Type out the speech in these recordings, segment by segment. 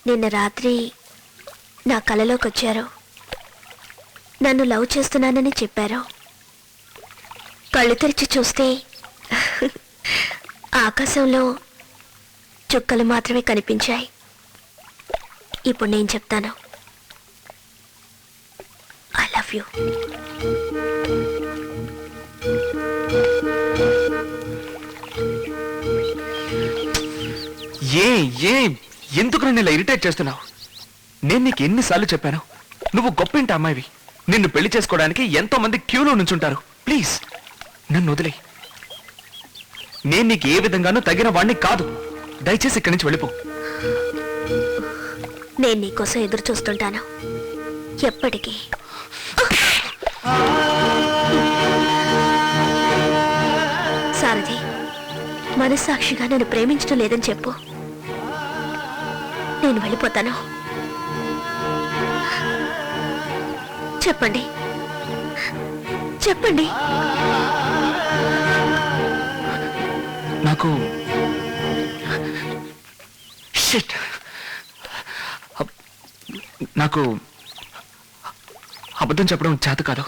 నిన్న రాత్రి నా కలలోకి వచ్చారు. నన్ను లవ్ చేస్తున్నానని చెప్పారు. కళ్ళు తెరిచి చూస్తే ఆకాశంలో చుక్కలు మాత్రమే కనిపించాయి. ఇప్పుడు నేను చెప్తాను, ఐ లవ్ యూ. ఎందుకు నన్ను ఇలా ఇరిటేట్ చేస్తున్నావు? నేను నీకు ఎన్నిసార్లు చెప్పాను, నువ్వు గొప్పింటి అమ్మాయివి. నిన్ను పెళ్లి చేసుకోవడానికి ఎంతో మంది క్యూలో నుంచుంటారు. ప్లీజ్ నన్ను వదిలే. నేను నీకు ఏ విధంగానూ తగిన వాణ్ణి కాదు. దయచేసి ఇక్కడి నుంచి వెళ్ళిపో. నేను నీకోసం ఎదురు చూస్తుంటాను ఎప్పటికీ. సారథి, మనస్సాక్షిగా నన్ను ప్రేమించడం లేదని చెప్పు, నేను వెళ్ళిపోతాను. చెప్పండి చెప్పండి. నాకు నాకు అబద్ధం చెప్పడం చేత కాదు.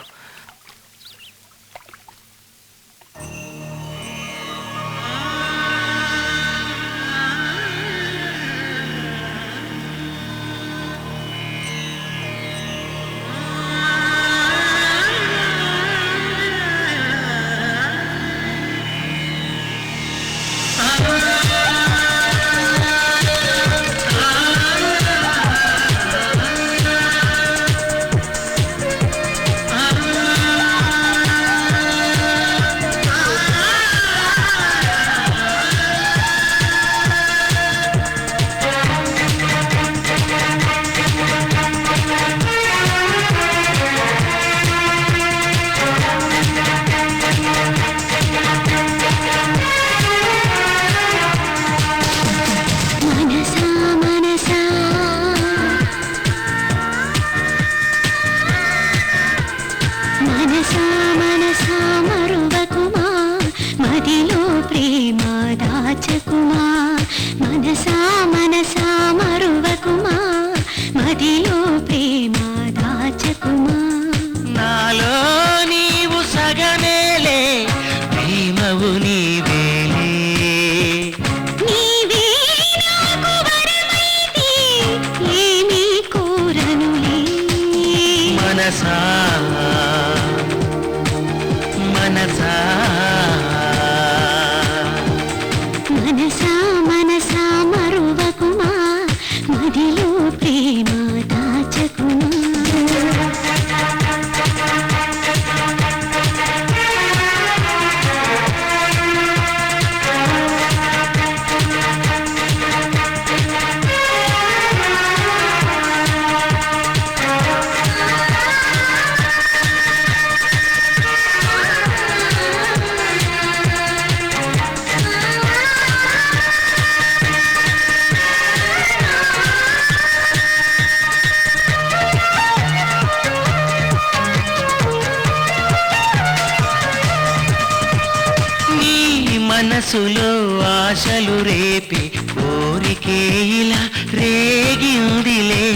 మనసులో ఆశలు రేపి కోరికే ఇలా రేగిందిలే.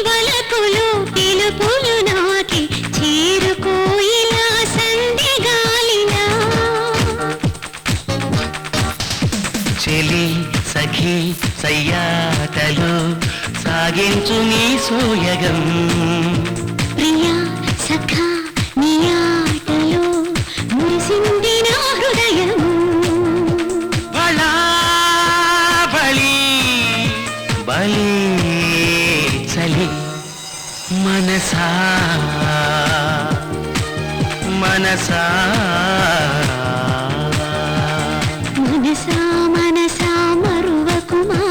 వలపులు పిలుపులు నాకి చేరుకో ఇలా సంధి గాలిలా. చెలి సఖి సయ్యాటలు సాగించు నీ సోయగం. ప్రియా సఖా నీ ఆటలో మురిసింది నా హృదయం. బళా బళి బలి చలి మనసా మనసా మనసా మనసా మరువకుమా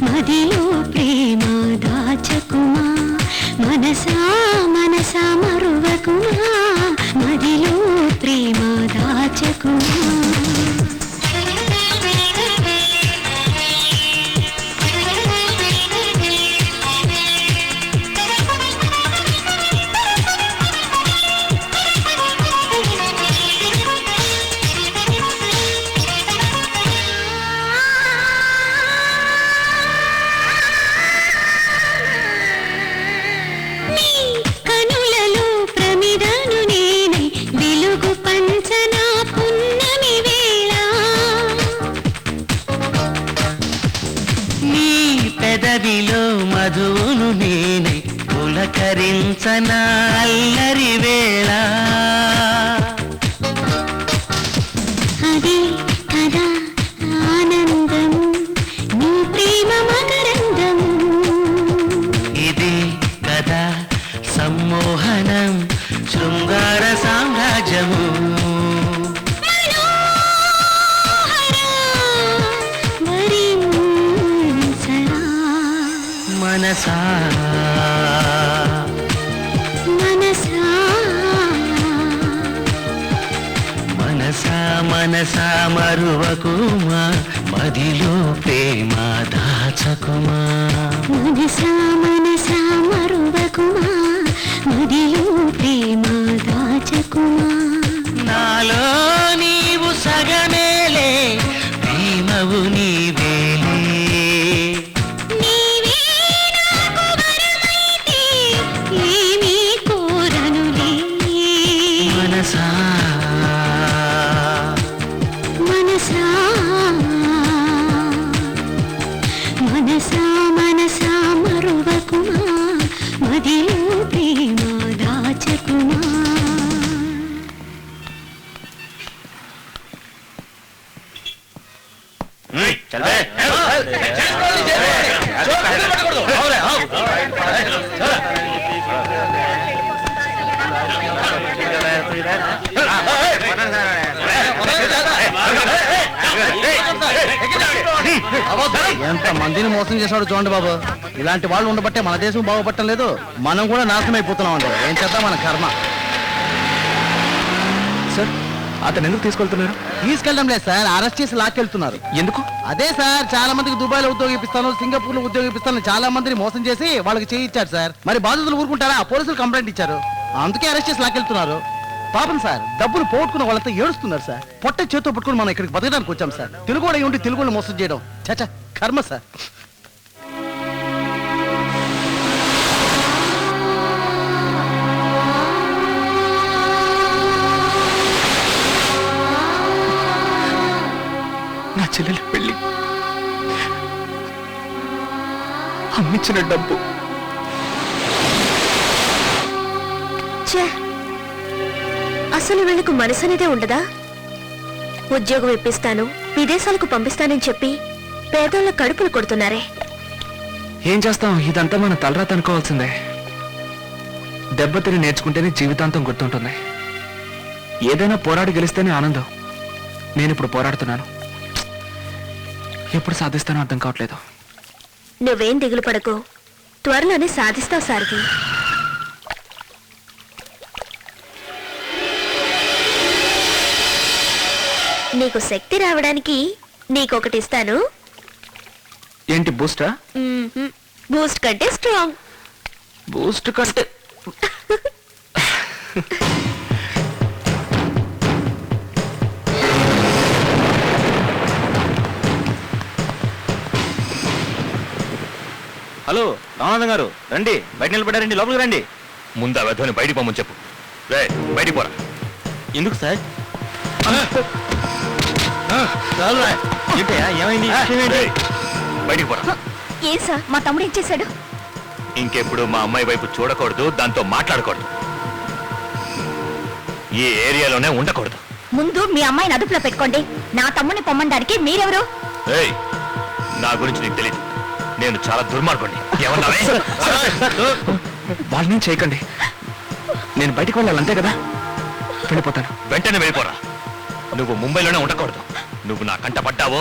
మదిలో ప్రేమ దాచకుమా. మనసా మనసా మరువకుమా మదిలో ప్రేమ దాచకుమా. పలకరించనా అల్లరి వేళ అదే కదా ఆనందం నీ ప్రేమ మకరందం ఇదే కదా సమ్మోహనం శృంగార సామ్రాజ్యము మనసా మనసా మనసా మనసా మరువకుమా మదిలో ప్రేమ దాచకుమా మనసా మనసా మరువకుమా మదిలో ప్రేమ దాచకుమా నాలో నీవు సగమేలే ప్రేమవు నీవేలే నీవే నాకు వరమైతే ఏమీ కోరనులే మనసా మనసా మనసా మనసా మరువకుమా మదిలో ప్రేమ దాచకుమా ఎంత మందిని మోసం చేశాడు చూడండి బాబు. ఇలాంటి వాళ్ళు ఉండబట్టే మన దేశం బాగుపడటం లేదు, మనం కూడా నాశనం అయిపోతున్నాం అండి. ఏం చేద్దాం, మన కర్మ. సార్ అతను ఎందుకు తీసుకెళ్తున్నారు? తీసుకెళ్ళడం లేదు సార్, అరెస్ట్ చేసి లాక్కెళ్తున్నారు. ఎందుకు? అదే సార్, చాలా మందికి దుబాయ్ లో ఉద్యోగం ఇప్పిస్తాను, సింగపూర్ లో ఉద్యోగం ఇప్పిస్తాను, చాలా మందిని మోసం చేసి వాళ్ళకి చేయించారు సార్. మరి బాధితులు ఊరుకుంటారా? పోలీసులు కంప్లైంట్ ఇచ్చారు, అందుకే అరెస్ట్ చేసి లాక్కెళ్తున్నారు. పాపం సార్, డబ్బులు పోగొట్టుకున్న వాళ్ళంతా ఏడుస్తున్నారు సార్. పొట్ట చేతితో పట్టుకుని మనం ఇక్కడికి బతకడానికి వచ్చాం సార్. తెలుగు వాళ్ళు ఉండి తెలుగు వాళ్ళు మోసం చేయడం చచ్చా కర్మ సార్. నా చెల్లెలి పెళ్లి, అమ్మించిన డబ్బు, ఛే, అసలు వీళ్ళకు మనసు అనేదే ఉండదా? ఉద్యోగం ఇప్పిస్తాను, విదేశాలకు పంపిస్తానని చెప్పి పేదోళ్ళ కడుపులు కొడుతున్నారే. ఏం చేస్తాం, ఇదంతా మన తలరాత అనుకోవాల్సిందే. దెబ్బతిని నేర్చుకుంటేనే జీవితాంతం గుర్తుంటుంది. ఏదైనా పోరాడి గెలిస్తేనే ఆనందం. నేనిప్పుడు పోరాడుతున్నాను, ఎప్పుడు సాధిస్తానో అర్థం కావట్లేదు. నువ్వేం దిగులు పడకు, త్వరలోనే సాధిస్తావు సారథి. నీకు శక్తి రావడానికి నీకొకటి ఇస్తాను. ఏంటి, బూస్టా? బూస్ట్ కంటే స్ట్రాంగ్. బూస్ట్ కంటే హలో రామనాథం గారు, రండి, బయట నిలబడారండి, లోపలికి రండి. ముందు ఆ వెధవని బయటికి పోమని చెప్పు. రే బయటికి పోరా. ఎందుకు సార్? ఏంటయ్యా, ఏమైంది? రేయ్, బయటికి పోరా. ఏ సార్, మా తమ్ముడు ఏం చేశాడు? ఇంకెప్పుడు మా అమ్మాయి వైపు చూడకూడదు, దాంతో మాట్లాడకూడదు, ఈ ఏరియాలోనే ఉండకూడదు. ముందు మీ అమ్మాయిని అదుపులో పెట్టుకోండి. నా తమ్ముడిని పొమ్మడానికి మీరెవరు? ఏయ్, నా గురించి నీకు తెలియదు, నేను చాలా దుర్మార్గుడిని. ఏమన్నావే? వాళ్ళని చేయకండి, నేను బయటికి వెళ్ళాలి అంతే కదా. వెళ్ళిపోతాను. వెంటనే వెళ్ళిపోరా. నువ్వు ముంబైలోనే ఉండకూడదు. నువ్వు నా కంట పడ్డావో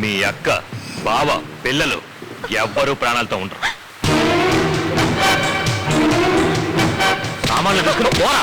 మీ అక్క, బావ, పిల్లలు ఎవ్వరూ ప్రాణాలతో ఉండరు. సామాన్లు తీసుకుని పోరా.